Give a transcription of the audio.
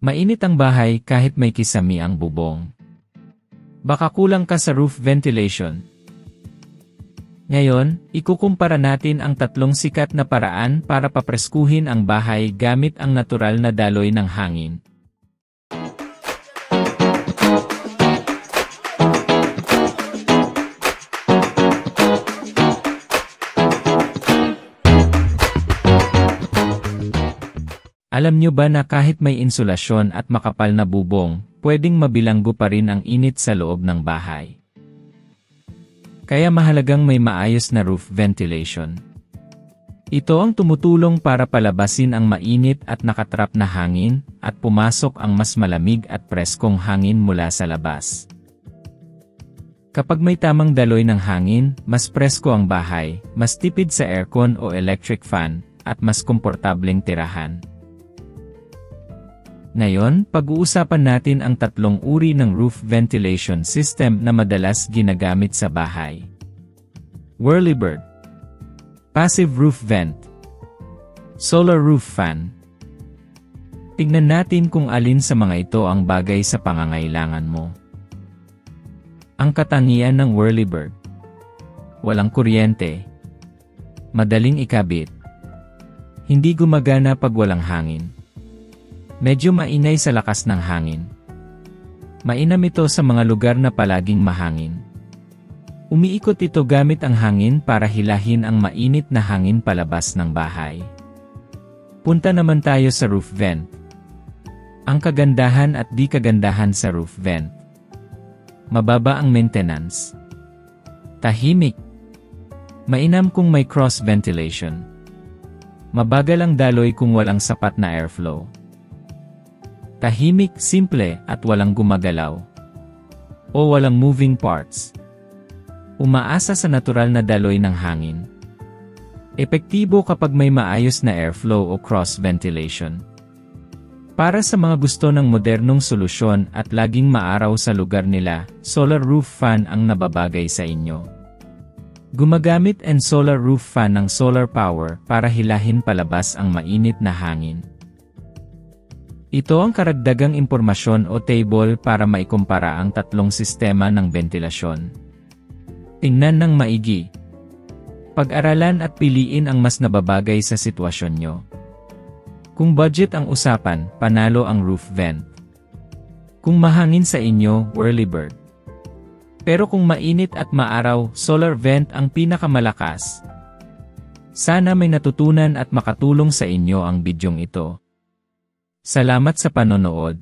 Mainit ang bahay kahit may kisami ang bubong. Baka kulang ka sa roof ventilation. Ngayon, ikukumpara natin ang tatlong sikat na paraan para papreskuhin ang bahay gamit ang natural na daloy ng hangin. Alam nyo ba na kahit may insulasyon at makapal na bubong, pwedeng mabilanggo pa rin ang init sa loob ng bahay? Kaya mahalagang may maayos na roof ventilation. Ito ang tumutulong para palabasin ang mainit at nakatrap na hangin, at pumasok ang mas malamig at preskong hangin mula sa labas. Kapag may tamang daloy ng hangin, mas presko ang bahay, mas tipid sa aircon o electric fan, at mas komportableng tirahan. Ngayon, pag-uusapan natin ang tatlong uri ng roof ventilation system na madalas ginagamit sa bahay. Whirlybird, Passive Roof Vent, Solar Roof Fan. Tignan natin kung alin sa mga ito ang bagay sa pangangailangan mo. Ang katangian ng Whirlybird: walang kuryente, madaling ikabit, hindi gumagana pag walang hangin. Medyo mainay sa lakas ng hangin. Mainam ito sa mga lugar na palaging mahangin. Umiikot ito gamit ang hangin para hilahin ang mainit na hangin palabas ng bahay. Punta naman tayo sa roof vent. Ang kagandahan at di kagandahan sa roof vent: mababa ang maintenance. Tahimik. Mainam kung may cross ventilation. Mabagal ang daloy kung walang sapat na airflow. Tahimik, simple, at walang gumagalaw o walang moving parts. Umaasa sa natural na daloy ng hangin. Epektibo kapag may maayos na airflow o cross ventilation. Para sa mga gusto ng modernong solusyon at laging maaraw sa lugar nila, solar roof fan ang nababagay sa inyo. Gumagamit ang solar roof fan ng solar power para hilahin palabas ang mainit na hangin. Ito ang karagdagang impormasyon o table para maikumpara ang tatlong sistema ng ventilasyon. Tingnan ng maigi. Pag-aralan at piliin ang mas nababagay sa sitwasyon nyo. Kung budget ang usapan, panalo ang roof vent. Kung mahangin sa inyo, Whirlybird. Pero kung mainit at maaraw, solar vent ang pinakamalakas. Sana may natutunan at makatulong sa inyo ang bidyong ito. Salamat sa panonood.